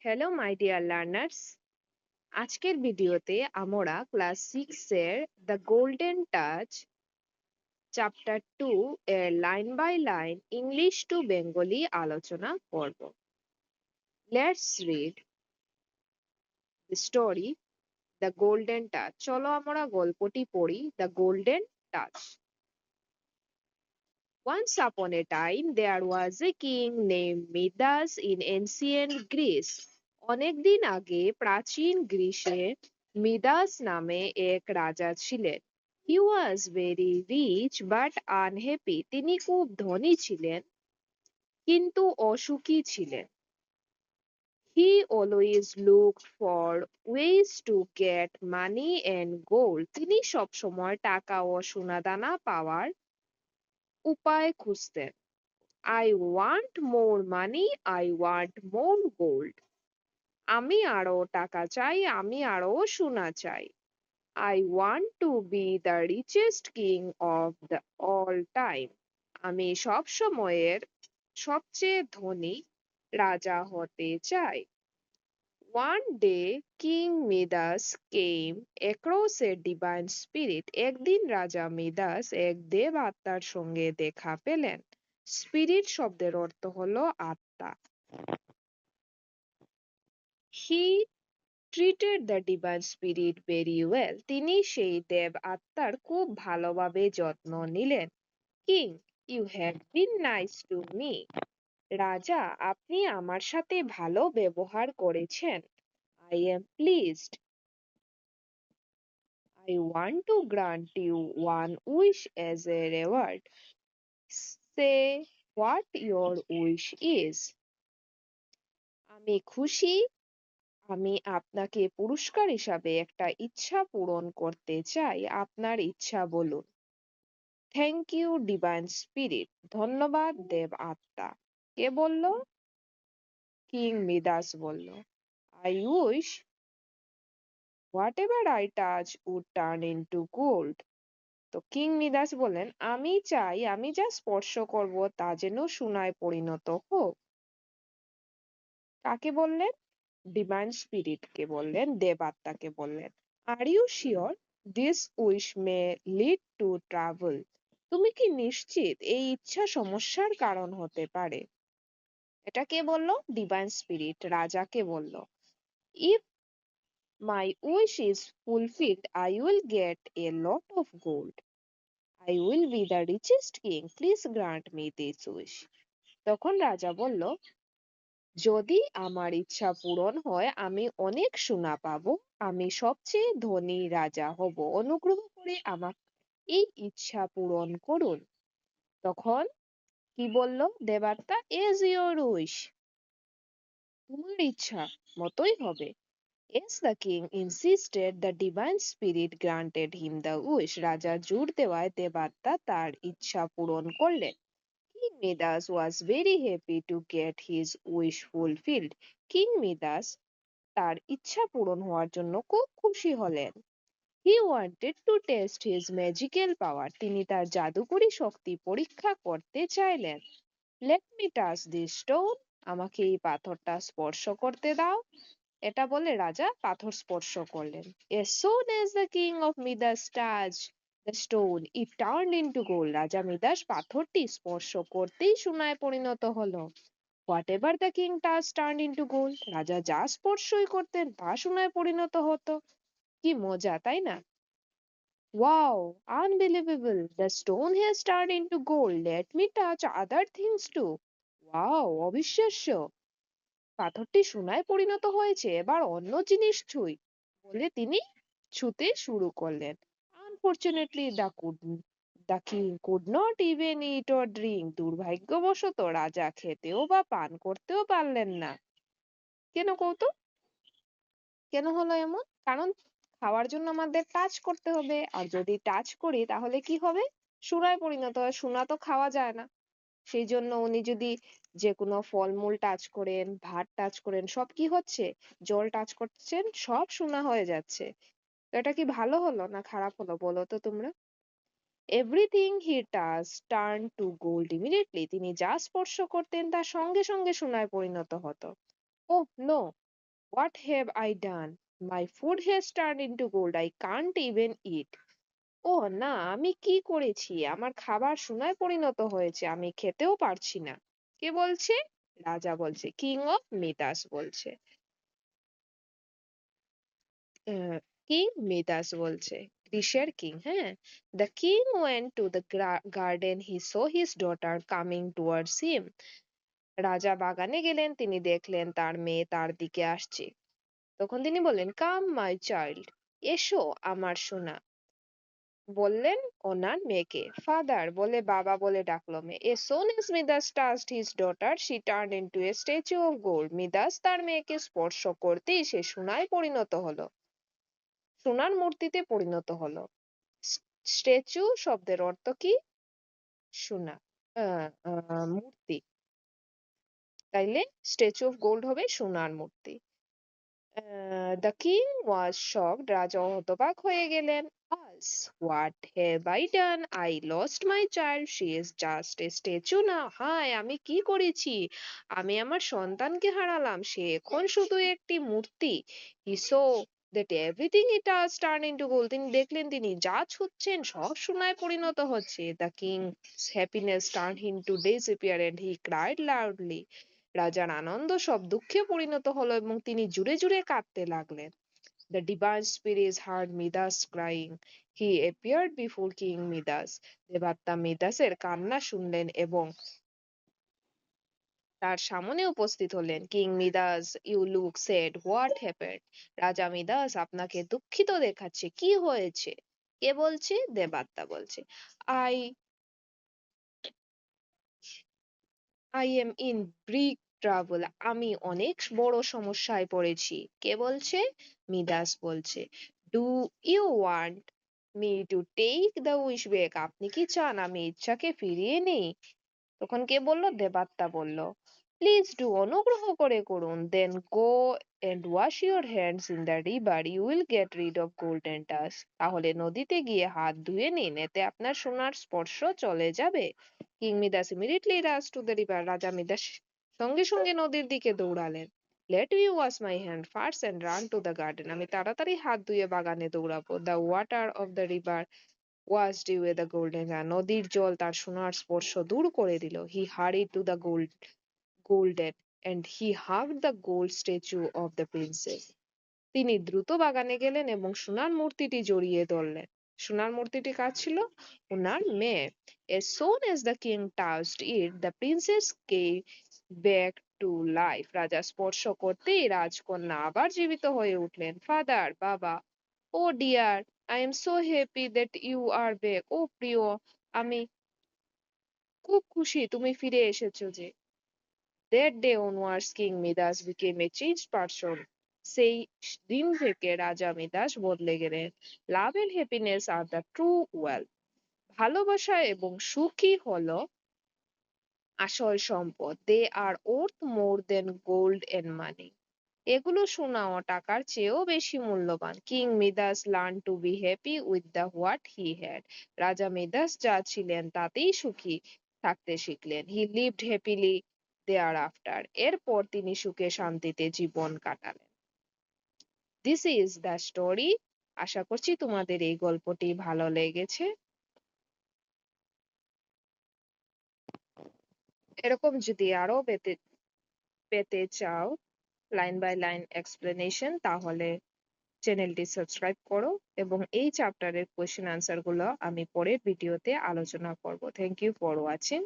Hello my dear learners. আজকের ভিডিওতে আমরা ক্লাস 6 এর দ্য গোল্ডেন টাচ চ্যাপ্টার 2 এর line by line English to Bengali আলোচনা করব। Let's read the story the golden touch. চলো আমরা গল্পটি পড়ি, the golden touch. Once upon a time, there was a king named Midas in ancient Greece. অনেকদিন আগে প্রাচীন গ্রিসে মিদাস নামে এক রাজা ছিলেন। He was very rich but unhappy. তিনি খুব ধনী ছিলেন কিন্তু অসুখী ছিলেন। He always looked for ways to get money and gold. তিনি সবসময় টাকা ও সোনাদানা পাওয়ার উপায় খুঁজতেন। I want more money, I want more gold. আমি আরো টাকা চাই, আমি আরো সোনা চাই। I want to be the richest king of the all time. আমি সব সময়ের সবচেয়ে ধনী রাজা হতে চাই। One day, King Midas came across a divine spirit. একদিন রাজা মিদাস এক দেব আত্মার সঙ্গে দেখা পেলেন। স্পিরিট শব্দের অর্থ হলো আত্মা। He treated the divine spirit very well. তিনি সেই দেব আত্মার খুব ভালোভাবে যত্ন নিলেন। King, you have been nice to me. রাজা, আপনি আমার সাথে ভালো ব্যবহার করেছেন। I am pleased. I want to grant you one wish as a reward. Say what your wish is. আমি খুশি, আমি আপনাকে পুরস্কার হিসাবে একটা ইচ্ছা পূরণ করতে চাই। আপনার ইচ্ছা বলুন। Thank you divine spirit. ধন্যবাদ দেব আত্মা। কে বলল? কিং মিদাস বলল। I wish whatever I touch would turn into gold. তো কিং মিদাস বললেন, আমি চাই আমি যা স্পর্শ করব তা যেন সোনায় পরিণত হোক। কাকে বললেন? ডিভাইন স্পিরিটকে বললেন, দেবাত্মাকে বললেন। Are you sure this wish may lead to travel? তুমি কি নিশ্চিত এই ইচ্ছা সমস্যার কারণ হতে পারে? এটা কে বলল? ডিভাইন স্পিরিট রাজাকে বলল। If my wish is fulfilled I will get A lot of gold. I will be the richest king, please grant me this wish. তখন রাজা বলল, যদি আমার ইচ্ছা পূরণ হয় আমি অনেক সোনা পাবো, আমি সবচেয়ে ধনী রাজা হব। অনুগ্রহ করে আমার এই ইচ্ছা পূরণ করুন। তখন কি বলল দেবাত্মা? এজ ইওর উইশ, তোমার ইচ্ছা মতোই হবে। As the king insisted, the divine spirit granted him the wish. রাজা জোর দেওয়ায় দেবাত্মা তার ইচ্ছা পূরণ করলেন। King Midas was very happy to get his wish fulfilled. King Midas তার ইচ্ছা পূরণ হওয়ার জন্য খুব খুশি হলেন। He wanted to test his magical power. তিনি তার জাদুকরী শক্তি পরীক্ষা করতে চাইলেন। Let me touch this stone. আমাকে এই পাথরটা স্পর্শ করতে দাও। এটা বলে রাজা পাথর স্পর্শ করলেন। As soon as the king of Midas touched the stone, it turned into gold. রাজা মিদাস পাথরটি স্পর্শ করতেই সোনায় পরিণত হলো। Whatever the king touched turned into gold. রাজা যা স্পর্শই করতেন তা সোনায় পরিণত হতো। কি মজা, তাই না? Wow, unbelievable. The stone has turned into gold. Let me touch other things too. Wow, অবিশ্বাস্য। পাথরটি সোনায় পরিণত হয়েছে, এবার অন্য জিনিস ছুঁই, বলে তিনি ছুঁতে শুরু করলেন। Unfortunately, the king could not even eat or drink. দুর্ভাগ্যবশত রাজা খেতেও বা পান করতেও পারলেন না। কেন কৌতো? কেন হলো এমন? কারণ খাওয়ার জন্য আমাদের টাচ করতে হবে, আর যদি টাচ করি তাহলে কি হবে? সোনায় পরিণত হয়। সোনা তো খাওয়া যায় না। সেই জন্য উনি যদি যে কোনো ফলমূল টাচ করেন, ভাত টাচ করেন, সব কি হচ্ছে? জল টাচ করছেন, সব সোনা হয়ে যাচ্ছে। তো এটা কি ভালো হলো না খারাপ হলো বলো তো তোমরা? Everything he touch turn to gold immediately. তিনি যা স্পর্শ করতেন তার সঙ্গে সঙ্গে সোনায় পরিণত হতো। Oh no! What have I done? My food has turned into gold. I can't even eat. ও না, আমি কি করেছি? আমার খাবার সোনায় পরিণত হয়েছে, আমি খেতেও পারছি না। কে বলছে? রাজা বলছে, কিং অফ মিদাস বলছে। কিং মিদাস বলছে, গ্রিসের কিং, হ্যাঁ। The king went to the garden, he so his daughter coming towards হিম। রাজা বাগানে গেলেন, তিনি দেখলেন তার মেয়ে তার দিকে আসছে। তখন তিনি বললেন, কাম মাই চাইল্ড, এসো আমার সোনা। বললেন ওনার মেয়েকে। ফাদার বলে বাবা বলে ডাকলো মেয়ে। এ soon as মিদাস touched his daughter she turned into a statue of gold. মিদাস তার মেয়েকে স্পর্শ করতেই সে সোনায় পরিণত হলো, সোনার মূর্তিতে পরিণত হলো। স্ট্যাচু শব্দের অর্থ কি? সোনা, মূর্তি। তাইলে স্ট্যাচু অফ গোল্ড হবে সোনার মূর্তি। দ্য কিং ওয়াজ শকড, রাজা হতবাক হয়ে গেলেন। Alas, what have I done? I lost my child, she is just a statue না। হায়, আমি কি করেছি? আমি আমার সন্তানকে হারালাম, সে এখন শুধু একটি মূর্তি। He saw that everything he touch turn into gold. তিনি দেখলেন তিনি যা ছুঁচ্ছেন সব সোনায় পরিণত হচ্ছে। The king's happiness turn into disappear and he cried loudly. রাজার আনন্দ সব দুঃখে পরিণত হলো এবং তিনি জুড়ে জুড়ে কাঁদতে লাগলেন। The divine spirit heard Midas crying. He appeared before King Midas. দেবাত্মা মিদাসের কান্না শুনলেন এবং তার সামনে উপস্থিত হলেন। King Midas, you look sad, what happened? রাজা মিদাস, আপনাকে দুঃখিত দেখাচ্ছে, কি হয়েছে? কে বলছে? দেবাত্মা বলছে। I I am in big trouble, আমি অনেক বড় সমস্যায় পড়েছি। কে বলছে? মিদাস বলছে। Do you want me to take the wish back? আপনি কি চান আমি ইচ্ছাকে ফিরিয়ে নিই? তখন কে বলল? দেবাত্মা বলল, প্লিজ ডু, অনুগ্রহ করে করুন। Then go and wash your hands in the river, you will get rid of golden dust. তাহলে নদীতে গিয়ে হাত ধুয়ে নিন, এতে আপনার সোনার স্পর্শ চলে যাবে। King Midas immediately rush to the river, রাজা মিদাস সঙ্গে সঙ্গে নদীর দিকে দৌড়ালেন। Let me wash my hand first and run to the garden, আমি তাড়াতাড়ি হাত ধুয়ে বাগানে দৌড়াবো। The water of the river washed away the golden hair, নদীর জল তার সোনার স্পর্শ দূর করে দিল। He hurried to the golden and he hugged the gold statue of the princess. তিনি দ্রুত বাগানে গেলেন এবং সোনার মূর্তিটি জড়িয়ে ধরলেন। সোনার মূর্তিটি কার ছিল? ওনার মেয়ে। As soon as the king touched it, the princess came back to life. রাজা স্পর্শ করতেই রাজকন্যা আবার জীবিত হয়ে উঠলেন। ফাদার, বাবা, oh dear, I am so happy that you are back. ও প্রিয়, আমি খুব খুশি তুমি ফিরে এসেছো যে। That day onwards, King Midas became a changed person. সেই দিন থেকে রাজা মিদাস বদলে গেলেন। Love and happiness are the true wealth. ভালোবাসা এবং সুখী হলো আসল সম্পদ। They are worth more than gold and money. এগুলো সোনা ও টাকার চেয়েও বেশি মূল্যবান। King Midas learn to be happy with the what he had. রাজা মিদাস যা ছিলেন তাতেই সুখী থাকতে শিখলেন। He lived happily ever after. এরপর তিনি সুখে শান্তিতে জীবন কাটালেন। This is the story. আশা করছি তোমাদের এই গল্পটি ভালো লেগেছে। এরকম যদি আরো পেতে পেতে চাও লাইন বাই লাইন এক্সপ্লেনেশন, তাহলে চ্যানেলটি সাবস্ক্রাইব করো এবং এই চ্যাপ্টারের কোয়েশ্চেন আনসার গুলো আমি পরের ভিডিওতে আলোচনা করব। Thank you for watching.